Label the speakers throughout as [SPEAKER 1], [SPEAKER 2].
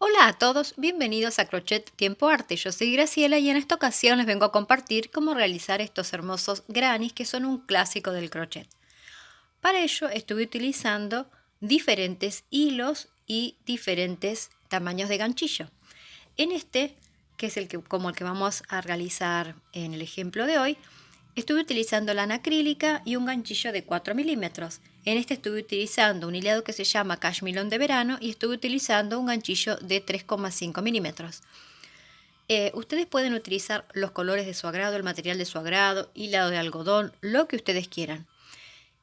[SPEAKER 1] Hola a todos, bienvenidos a Crochet Tiempo Arte. Yo soy Graciela y en esta ocasión les vengo a compartir cómo realizar estos hermosos grannies que son un clásico del crochet. Para ello estuve utilizando diferentes hilos y diferentes tamaños de ganchillo. En este, que es como el que vamos a realizar en el ejemplo de hoy, estuve utilizando lana acrílica y un ganchillo de 4 milímetros. En este estuve utilizando un hilado que se llama cashmilón de verano y estuve utilizando un ganchillo de 3,5 milímetros. Ustedes pueden utilizar los colores de su agrado, el material de su agrado, hilado de algodón, lo que ustedes quieran.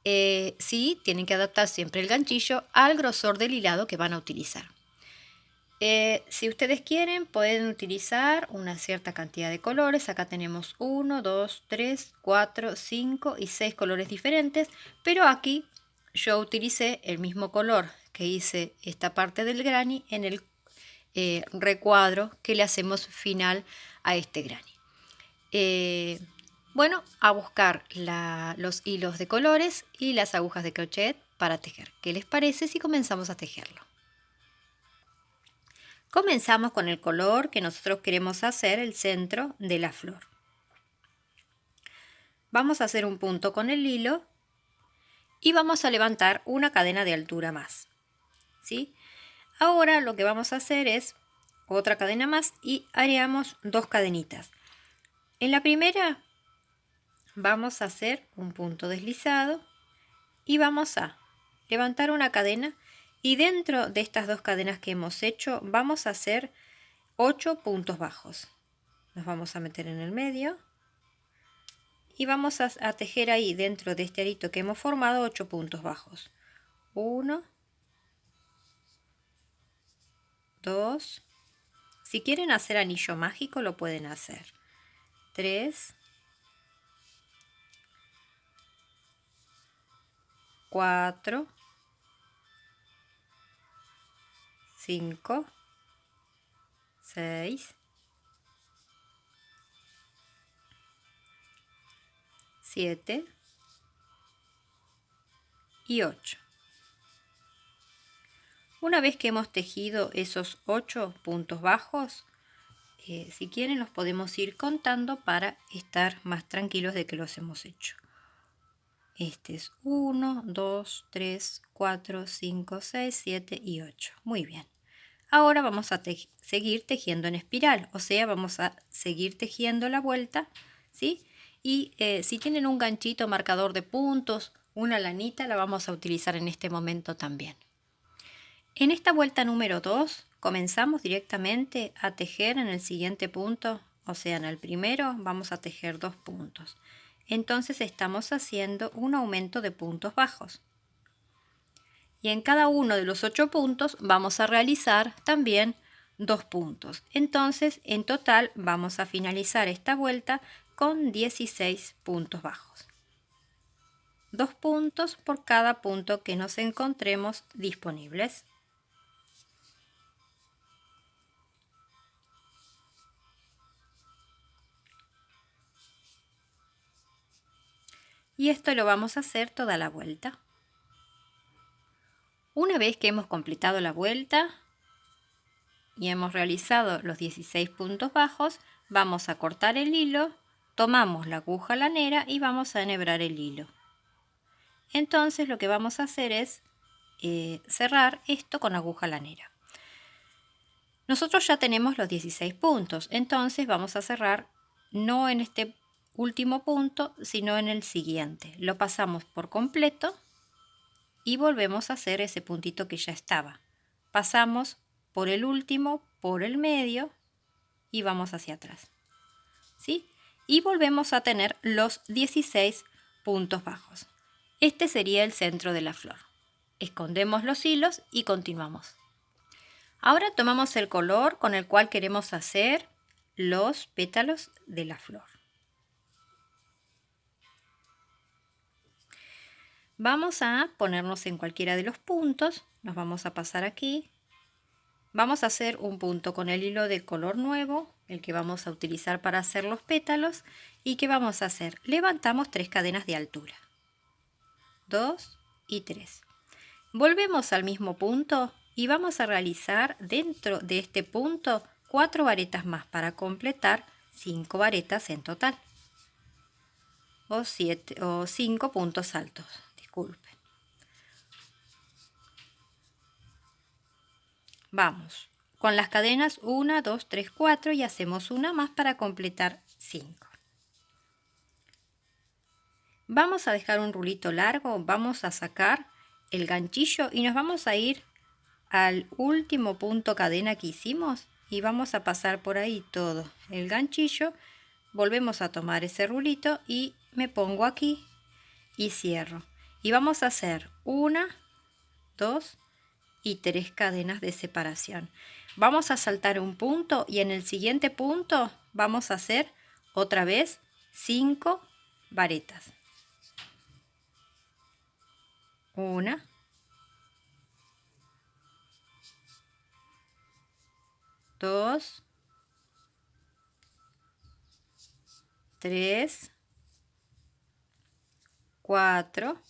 [SPEAKER 1] Sí, tienen que adaptar siempre el ganchillo al grosor del hilado que van a utilizar. Si ustedes quieren, pueden utilizar una cierta cantidad de colores. Acá tenemos 1, 2, 3, 4, 5 y 6 colores diferentes, pero aquí yo utilicé el mismo color que hice esta parte del granny en el recuadro que le hacemos final a este granny. Bueno, a buscar los hilos de colores y las agujas de crochet para tejer. ¿Qué les parece si comenzamos a tejerlo? Comenzamos con el color que nosotros queremos hacer el centro de la flor. Vamos a hacer un punto con el hilo y vamos a levantar una cadena de altura más. ¿Sí? Ahora lo que vamos a hacer es otra cadena más y haríamos dos cadenitas. En la primera vamos a hacer un punto deslizado y vamos a levantar una cadena y dentro de estas dos cadenas que hemos hecho vamos a hacer 8 puntos bajos. Nos vamos a meter en el medio y vamos a tejer ahí dentro de este arito que hemos formado 8 puntos bajos. 1, 2, si quieren hacer anillo mágico lo pueden hacer. 3, 4, 5, 6, 7 y 8. Una vez que hemos tejido esos 8 puntos bajos, si quieren los podemos ir contando para estar más tranquilos de que los hemos hecho. Este es 1, 2, 3, 4, 5, 6, 7 y 8. Muy bien. Ahora vamos a seguir tejiendo en espiral, o sea, vamos a seguir tejiendo la vuelta, ¿sí? Y si tienen un ganchito marcador de puntos, una lanita, la vamos a utilizar en este momento también. En esta vuelta número 2 comenzamos directamente a tejer en el siguiente punto, o sea, en el primero vamos a tejer 2 puntos. Entonces estamos haciendo un aumento de puntos bajos. Y en cada uno de los 8 puntos vamos a realizar también 2 puntos. Entonces, en total vamos a finalizar esta vuelta con 16 puntos bajos. 2 puntos por cada punto que nos encontremos disponibles. Y esto lo vamos a hacer toda la vuelta. Una vez que hemos completado la vuelta y hemos realizado los 16 puntos bajos, vamos a cortar el hilo, tomamos la aguja lanera y vamos a enhebrar el hilo. Entonces lo que vamos a hacer es cerrar esto con aguja lanera. Nosotros ya tenemos los 16 puntos, entonces vamos a cerrar no en este último punto, sino en el siguiente. Lo pasamos por completo y volvemos a hacer ese puntito que ya estaba. Pasamos por el último, por el medio y vamos hacia atrás. ¿Sí? Y volvemos a tener los 16 puntos bajos. Este sería el centro de la flor. Escondemos los hilos y continuamos. Ahora tomamos el color con el cual queremos hacer los pétalos de la flor. Vamos a ponernos en cualquiera de los puntos, nos vamos a pasar aquí. Vamos a hacer un punto con el hilo de color nuevo, el que vamos a utilizar para hacer los pétalos. ¿Y qué vamos a hacer? Levantamos 3 cadenas de altura. 2 y 3. Volvemos al mismo punto y vamos a realizar dentro de este punto 4 varetas más para completar 5 varetas en total, o 5 puntos altos, disculpen. Vamos con las cadenas 1, 2, 3, 4 y hacemos una más para completar 5. Vamos a dejar un rulito largo, vamos a sacar el ganchillo y nos vamos a ir al último punto cadena que hicimos y vamos a pasar por ahí todo el ganchillo. Volvemos a tomar ese rulito y me pongo aquí y cierro. Y vamos a hacer 1, 2 y 3 cadenas de separación. Vamos a saltar un punto y en el siguiente punto vamos a hacer otra vez 5 varetas. 1, 2, 3, 4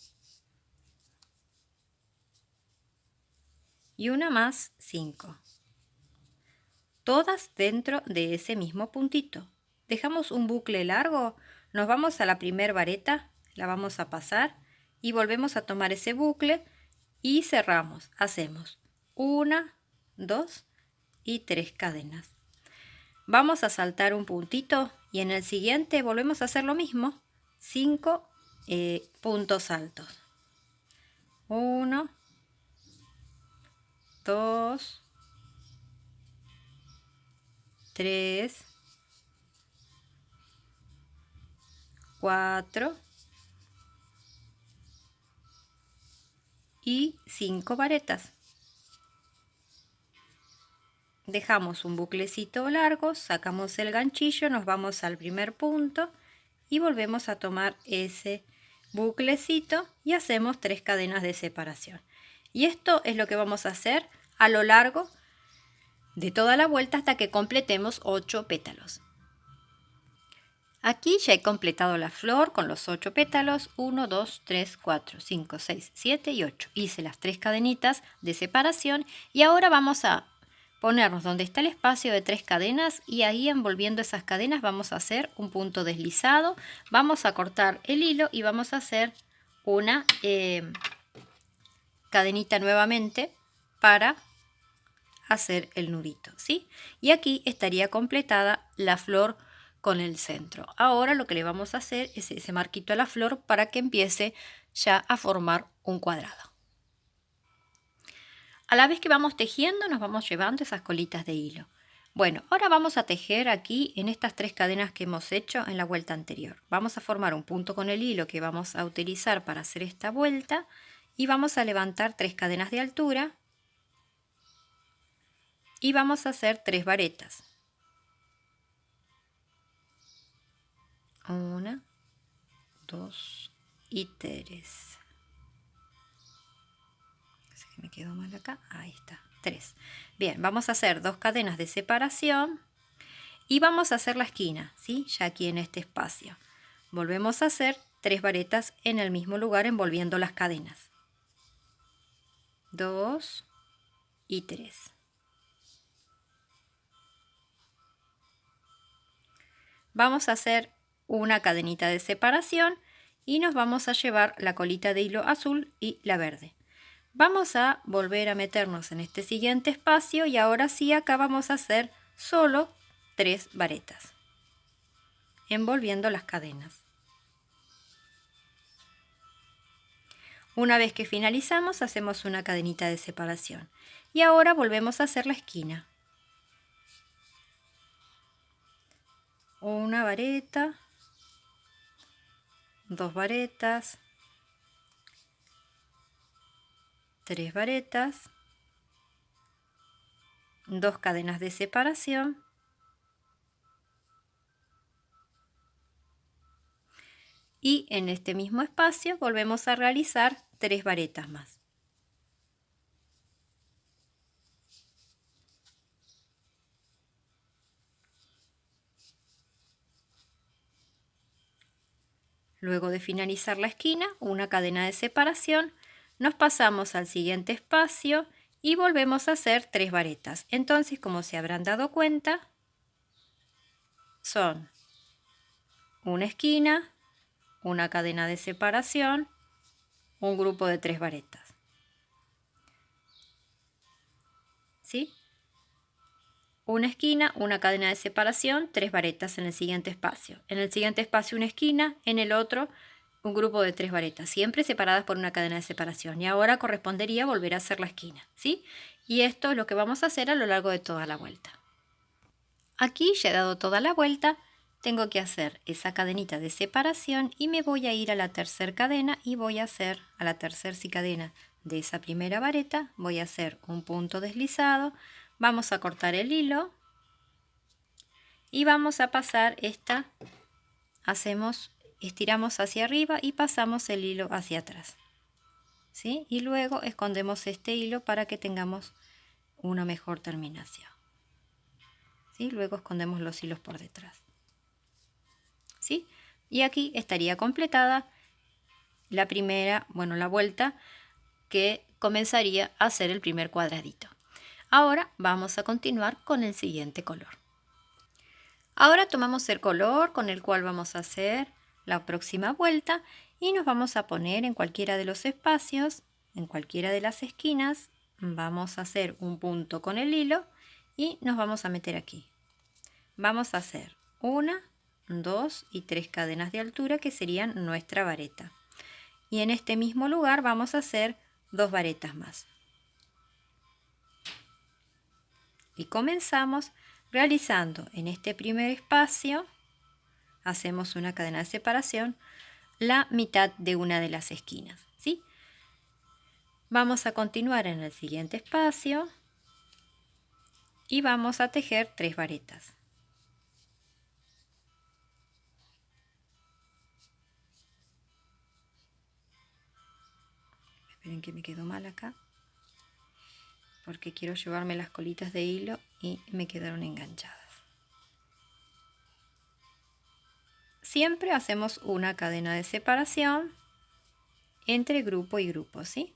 [SPEAKER 1] y una más, 5. Todas dentro de ese mismo puntito. Dejamos un bucle largo, nos vamos a la primer vareta, la vamos a pasar y volvemos a tomar ese bucle y cerramos. Hacemos 1, 2 y 3 cadenas. Vamos a saltar un puntito y en el siguiente volvemos a hacer lo mismo, 5 puntos altos. 1, 2, 3, 4 y 5 varetas. Dejamos un buclecito largo, sacamos el ganchillo, nos vamos al primer punto y volvemos a tomar ese buclecito y hacemos 3 cadenas de separación. Y esto es lo que vamos a hacer a lo largo de toda la vuelta hasta que completemos 8 pétalos. Aquí ya he completado la flor con los 8 pétalos, 1, 2, 3, 4, 5, 6, 7 y 8. Hice las 3 cadenitas de separación y ahora vamos a ponernos donde está el espacio de 3 cadenas y ahí envolviendo esas cadenas vamos a hacer un punto deslizado, vamos a cortar el hilo y vamos a hacer una cadenita nuevamente para hacer el nudito, ¿sí? Y aquí estaría completada la flor con el centro. Ahora lo que le vamos a hacer es ese marquito a la flor para que empiece ya a formar un cuadrado. A la vez que vamos tejiendo nos vamos llevando esas colitas de hilo. Bueno, ahora vamos a tejer aquí en estas 3 cadenas que hemos hecho en la vuelta anterior. Vamos a formar un punto con el hilo que vamos a utilizar para hacer esta vuelta y vamos a levantar 3 cadenas de altura y vamos a hacer 3 varetas. 1, 2 y 3. Me quedó mal acá, ahí está, 3. Bien, vamos a hacer 2 cadenas de separación y vamos a hacer la esquina, ¿sí? Ya aquí en este espacio. Volvemos a hacer 3 varetas en el mismo lugar envolviendo las cadenas. 2 y 3. Vamos a hacer una cadenita de separación y nos vamos a llevar la colita de hilo azul y la verde. Vamos a volver a meternos en este siguiente espacio y ahora sí acá vamos a hacer solo 3 varetas, envolviendo las cadenas. Una vez que finalizamos hacemos una cadenita de separación y ahora volvemos a hacer la esquina. Una vareta, 2 varetas, 3 varetas, 2 cadenas de separación y en este mismo espacio volvemos a realizar 3 varetas más. Luego de finalizar la esquina, una cadena de separación, nos pasamos al siguiente espacio y volvemos a hacer 3 varetas. Entonces, como se habrán dado cuenta, son una esquina, una cadena de separación, un grupo de 3 varetas. ¿Sí? Una esquina, una cadena de separación, 3 varetas en el siguiente espacio. En el siguiente espacio una esquina, en el otro un grupo de 3 varetas, siempre separadas por una cadena de separación. Y ahora correspondería volver a hacer la esquina, ¿sí? Y esto es lo que vamos a hacer a lo largo de toda la vuelta. Aquí ya he dado toda la vuelta, tengo que hacer esa cadenita de separación y me voy a ir a la tercera cadena y voy a hacer a la tercera cadena de esa primera vareta, voy a hacer un punto deslizado, vamos a cortar el hilo y vamos a pasar esta, estiramos hacia arriba y pasamos el hilo hacia atrás, ¿sí? Y luego escondemos este hilo para que tengamos una mejor terminación, ¿sí? Luego escondemos los hilos por detrás, ¿sí? Y aquí estaría completada la primera, la vuelta que comenzaría a hacer el primer cuadradito. Ahora vamos a continuar con el siguiente color. Ahora tomamos el color con el cual vamos a hacer la próxima vuelta y nos vamos a poner en cualquiera de los espacios, en cualquiera de las esquinas, vamos a hacer un punto con el hilo y nos vamos a meter aquí. Vamos a hacer 1, 2 y 3 cadenas de altura que serían nuestra vareta. Y en este mismo lugar vamos a hacer 2 varetas más. Y comenzamos realizando en este primer espacio, hacemos una cadena de separación, la mitad de una de las esquinas, ¿sí? Vamos a continuar en el siguiente espacio y vamos a tejer 3 varetas. Esperen que me quedó mal acá, porque quiero llevarme las colitas de hilo y me quedaron enganchadas. Siempre hacemos una cadena de separación entre grupo y grupo, ¿sí?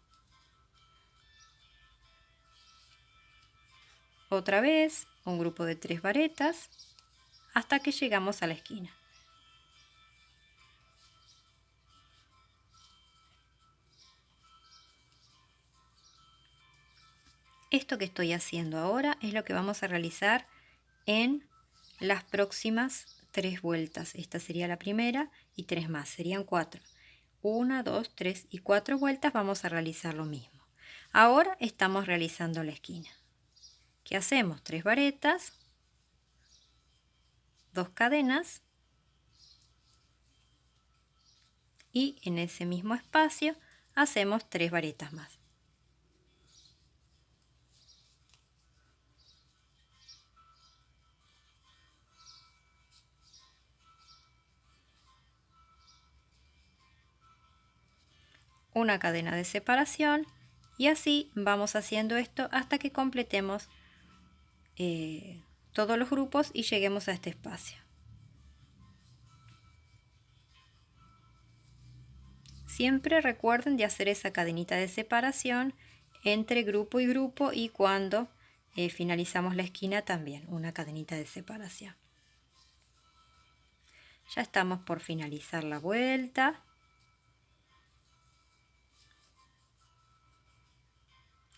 [SPEAKER 1] Otra vez un grupo de 3 varetas hasta que llegamos a la esquina. Esto que estoy haciendo ahora es lo que vamos a realizar en las próximas 3 vueltas. Esta sería la primera y 3 más, serían 4. 1, 2, 3 y 4 vueltas vamos a realizar lo mismo. Ahora estamos realizando la esquina. ¿Qué hacemos? 3 varetas, 2 cadenas y en ese mismo espacio hacemos 3 varetas más. Una cadena de separación y así vamos haciendo esto hasta que completemos todos los grupos y lleguemos a este espacio. Siempre recuerden de hacer esa cadenita de separación entre grupo y grupo y cuando finalizamos la esquina también una cadenita de separación. Ya estamos por finalizar la vuelta.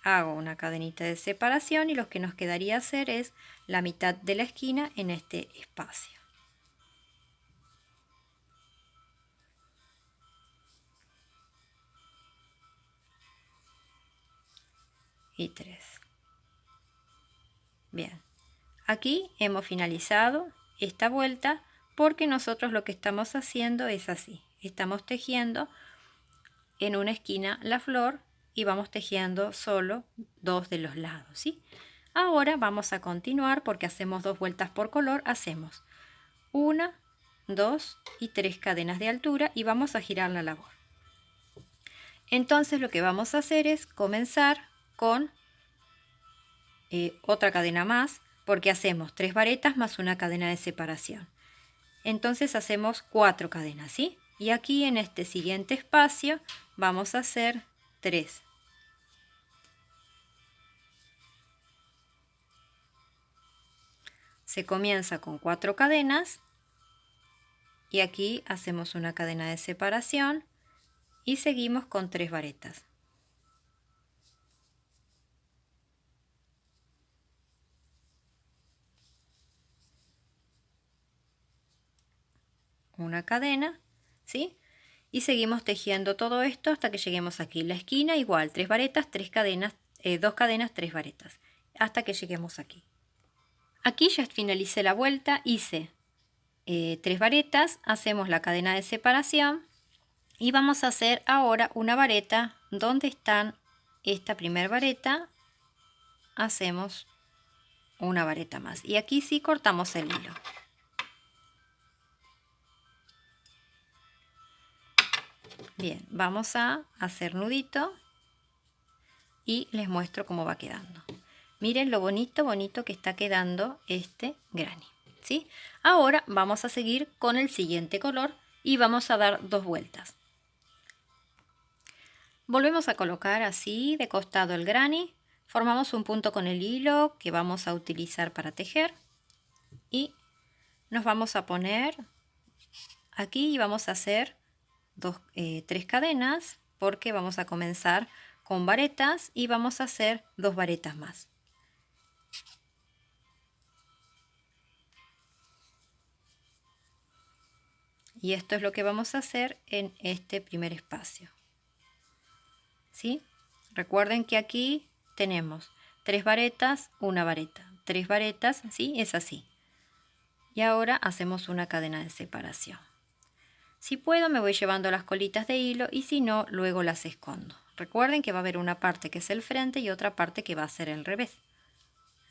[SPEAKER 1] Hago una cadenita de separación y lo que nos quedaría hacer es la mitad de la esquina en este espacio. Y 3. Bien, aquí hemos finalizado esta vuelta porque nosotros lo que estamos haciendo es así. Estamos tejiendo en una esquina la flor y vamos tejiendo solo 2 de los lados, ¿sí? Ahora vamos a continuar porque hacemos 2 vueltas por color. Hacemos 1, 2 y 3 cadenas de altura y vamos a girar la labor. Entonces lo que vamos a hacer es comenzar con otra cadena más porque hacemos 3 varetas más una cadena de separación. Entonces hacemos 4 cadenas, ¿sí? Y aquí en este siguiente espacio vamos a hacer 3. Se comienza con 4 cadenas y aquí hacemos una cadena de separación y seguimos con 3 varetas. Una cadena, ¿sí? Y seguimos tejiendo todo esto hasta que lleguemos aquí. La esquina igual, 3 varetas, 3 cadenas, 2 cadenas, 3 varetas, hasta que lleguemos aquí. Aquí ya finalicé la vuelta, hice 3 varetas, hacemos la cadena de separación y vamos a hacer ahora una vareta donde están esta primera vareta, hacemos una vareta más y aquí sí cortamos el hilo. Bien, vamos a hacer nudito y les muestro cómo va quedando. Miren lo bonito que está quedando este granny, ¿sí? Ahora vamos a seguir con el siguiente color y vamos a dar 2 vueltas. Volvemos a colocar así de costado el granny, formamos un punto con el hilo que vamos a utilizar para tejer y nos vamos a poner aquí y vamos a hacer 3 cadenas porque vamos a comenzar con varetas y vamos a hacer 2 varetas más. Y esto es lo que vamos a hacer en este primer espacio, ¿sí? Recuerden que aquí tenemos 3 varetas, una vareta, 3 varetas, ¿sí? Es así. Y ahora hacemos una cadena de separación. Si puedo me voy llevando las colitas de hilo y si no, luego las escondo. Recuerden que va a haber una parte que es el frente y otra parte que va a ser el revés.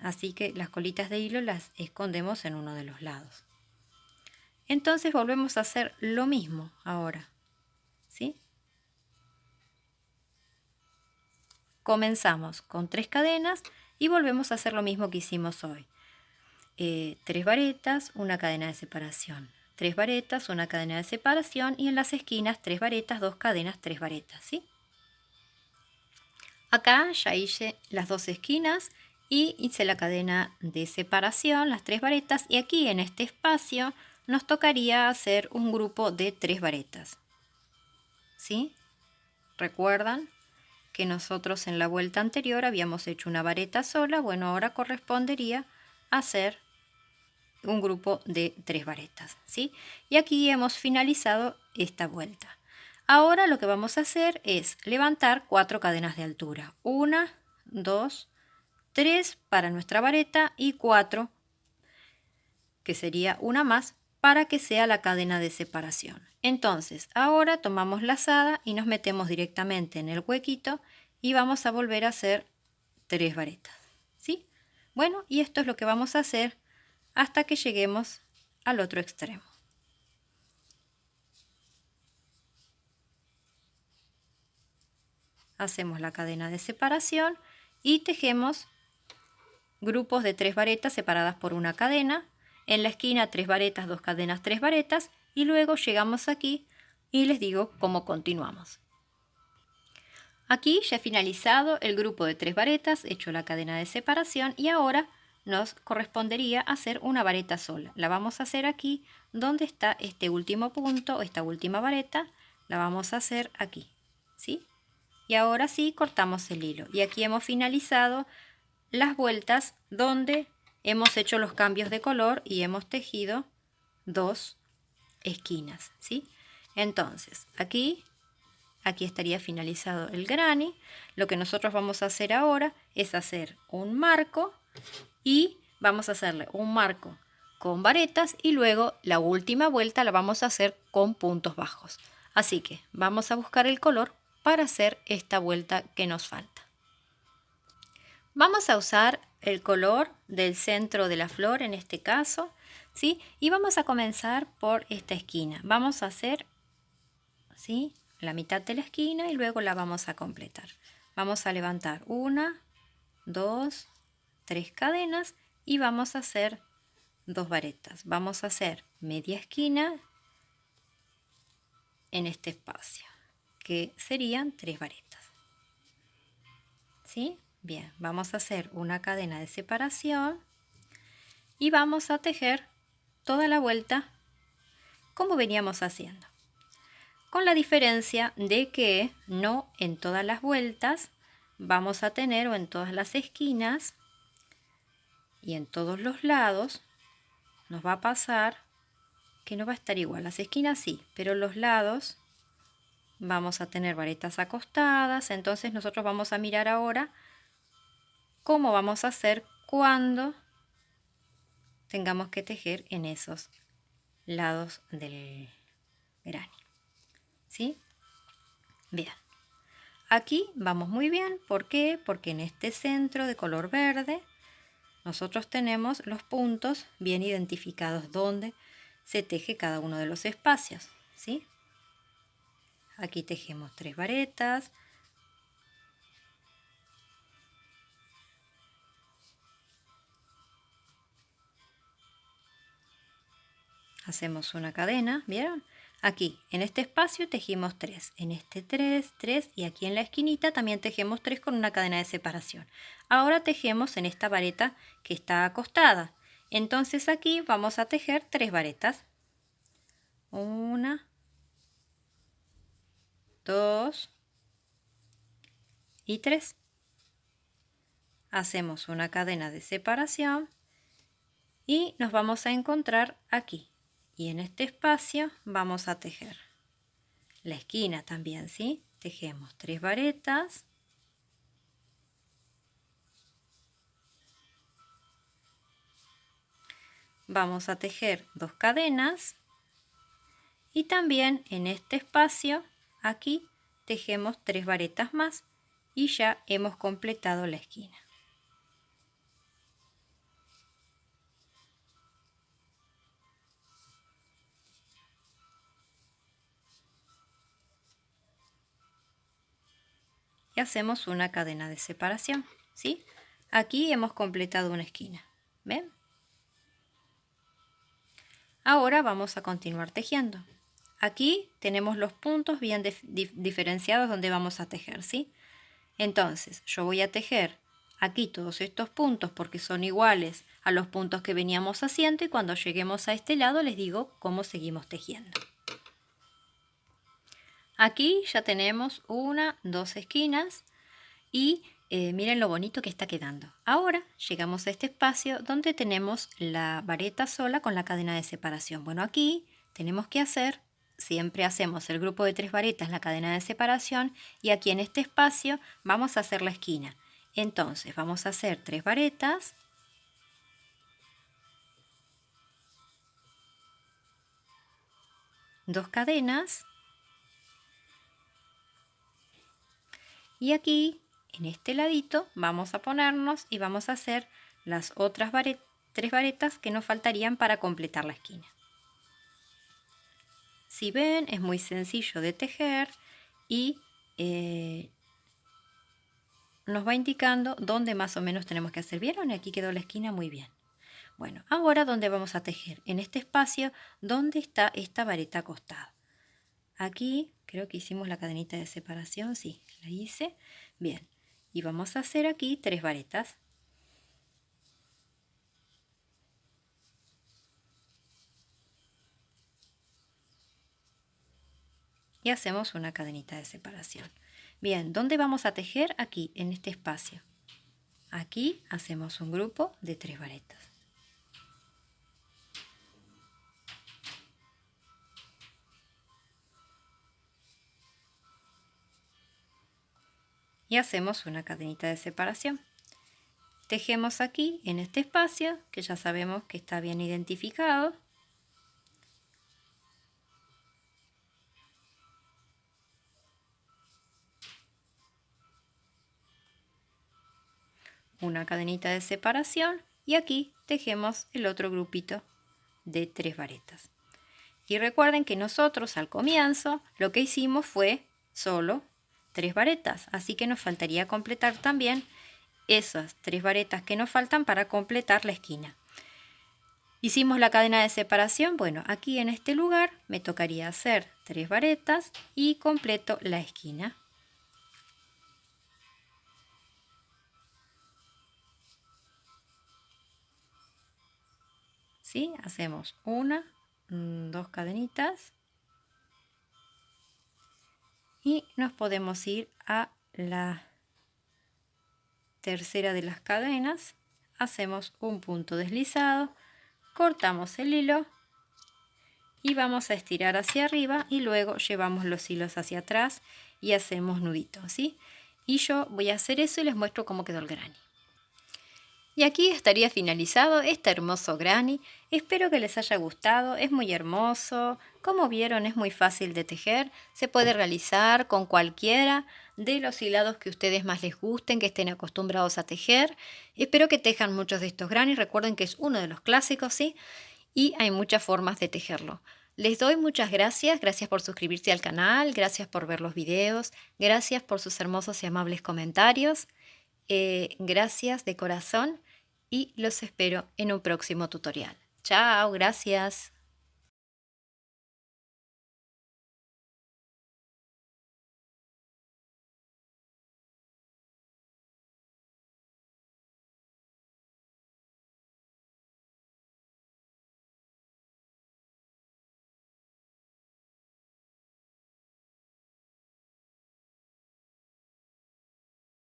[SPEAKER 1] Así que las colitas de hilo las escondemos en uno de los lados. Entonces volvemos a hacer lo mismo ahora, ¿sí? Comenzamos con 3 cadenas y volvemos a hacer lo mismo que hicimos hoy. 3 varetas, una cadena de separación. 3 varetas, una cadena de separación y en las esquinas 3 varetas, 2 cadenas, 3 varetas, ¿sí? Acá ya hice las 2 esquinas y hice la cadena de separación, las 3 varetas y aquí en este espacio nos tocaría hacer un grupo de 3 varetas, ¿sí? ¿Recuerdan que nosotros en la vuelta anterior habíamos hecho una vareta sola? Bueno, ahora correspondería hacer un grupo de 3 varetas, ¿sí? Y aquí hemos finalizado esta vuelta. Ahora lo que vamos a hacer es levantar 4 cadenas de altura. 1, 2, 3 para nuestra vareta y 4, que sería una más, para que sea la cadena de separación. Entonces, ahora tomamos lazada y nos metemos directamente en el huequito y vamos a volver a hacer 3 varetas, ¿sí? Bueno, y esto es lo que vamos a hacer hasta que lleguemos al otro extremo. Hacemos la cadena de separación y tejemos grupos de 3 varetas separadas por una cadena. En la esquina 3 varetas, 2 cadenas, 3 varetas y luego llegamos aquí y les digo cómo continuamos. Aquí ya he finalizado el grupo de 3 varetas, he hecho la cadena de separación y ahora nos correspondería hacer una vareta sola. La vamos a hacer aquí donde está este último punto, esta última vareta, la vamos a hacer aquí, ¿sí? Y ahora sí cortamos el hilo y aquí hemos finalizado las vueltas donde hemos hecho los cambios de color y hemos tejido 2 esquinas, ¿sí? Entonces, aquí estaría finalizado el granny. Lo que nosotros vamos a hacer ahora es hacer un marco y vamos a hacerle un marco con varetas y luego la última vuelta la vamos a hacer con puntos bajos. Así que vamos a buscar el color para hacer esta vuelta que nos falta. Vamos a usar el color del centro de la flor en este caso, ¿sí? Y vamos a comenzar por esta esquina. Vamos a hacer, ¿sí?, la mitad de la esquina y luego la vamos a completar. Vamos a levantar 1, 2, 3 cadenas y vamos a hacer 2 varetas. Vamos a hacer media esquina en este espacio, que serían 3 varetas, ¿sí? Bien, vamos a hacer una cadena de separación y vamos a tejer toda la vuelta como veníamos haciendo, con la diferencia de que no en todas las vueltas vamos a tener, o en todas las esquinas y en todos los lados, nos va a pasar que no va a estar igual. Las esquinas sí, pero los lados vamos a tener varetas acostadas. Entonces nosotros vamos a mirar ahora cómo vamos a hacer cuando tengamos que tejer en esos lados del granny. ¿Sí? Bien. Aquí vamos muy bien. ¿Por qué? Porque en este centro de color verde nosotros tenemos los puntos bien identificados donde se teje cada uno de los espacios. ¿Sí? Aquí tejemos 3 varetas. Hacemos una cadena, ¿vieron? Aquí, en este espacio tejimos 3, en este 3, 3 y aquí en la esquinita también tejemos 3 con una cadena de separación. Ahora tejemos en esta vareta que está acostada. Entonces aquí vamos a tejer 3 varetas. 1, 2 y 3. Hacemos una cadena de separación y nos vamos a encontrar aquí. Y en este espacio vamos a tejer la esquina también, ¿sí? Tejemos 3 varetas. Vamos a tejer 2 cadenas. Y también en este espacio, aquí, tejemos 3 varetas más. Y ya hemos completado la esquina. Y hacemos una cadena de separación, ¿sí? Aquí hemos completado una esquina, ¿ven? Ahora vamos a continuar tejiendo. Aquí tenemos los puntos bien diferenciados donde vamos a tejer, ¿sí? Entonces, yo voy a tejer aquí todos estos puntos porque son iguales a los puntos que veníamos haciendo, y cuando lleguemos a este lado les digo cómo seguimos tejiendo. Aquí ya tenemos 1, 2 esquinas y miren lo bonito que está quedando. Ahora llegamos a este espacio donde tenemos la vareta sola con la cadena de separación. Bueno, aquí tenemos que hacer, siempre hacemos el grupo de 3 varetas, la cadena de separación, y aquí en este espacio vamos a hacer la esquina. Entonces vamos a hacer 3 varetas, dos cadenas, y aquí en este ladito vamos a ponernos y vamos a hacer las otras 3 varetas que nos faltarían para completar la esquina. Si ven, es muy sencillo de tejer y nos va indicando dónde más o menos tenemos que hacer. ¿Vieron? Aquí quedó la esquina muy bien. Bueno, ahora ¿dónde vamos a tejer? En este espacio donde está esta vareta acostada. Aquí creo que hicimos la cadenita de separación, sí, la hice. Bien, y vamos a hacer aquí 3 varetas. Y hacemos una cadenita de separación. Bien, ¿dónde vamos a tejer? Aquí, en este espacio. Aquí hacemos un grupo de 3 varetas. Y hacemos una cadenita de separación. Tejemos aquí, en este espacio, que ya sabemos que está bien identificado. Una cadenita de separación y aquí tejemos el otro grupito de 3 varetas. Y recuerden que nosotros al comienzo lo que hicimos fue solo 3 varetas, así que nos faltaría completar también esas 3 varetas que nos faltan para completar la esquina. Hicimos la cadena de separación. Bueno, aquí en este lugar me tocaría hacer 3 varetas y completo la esquina. ¿sí? Hacemos una, dos cadenitas y nos podemos ir a la tercera de las cadenas, hacemos un punto deslizado, cortamos el hilo y vamos a estirar hacia arriba y luego llevamos los hilos hacia atrás y hacemos nuditos, ¿sí? Y yo voy a hacer eso y les muestro cómo quedó el granny. Y aquí estaría finalizado este hermoso granny. Espero que les haya gustado, es muy hermoso. Como vieron, es muy fácil de tejer. Se puede realizar con cualquiera de los hilados que a ustedes más les gusten, que estén acostumbrados a tejer. Espero que tejan muchos de estos granny. Recuerden que es uno de los clásicos, ¿sí? Y hay muchas formas de tejerlo. Les doy muchas gracias. Gracias por suscribirse al canal. Gracias por ver los videos. Gracias por sus hermosos y amables comentarios. Gracias de corazón y los espero en un próximo tutorial. Chao, gracias.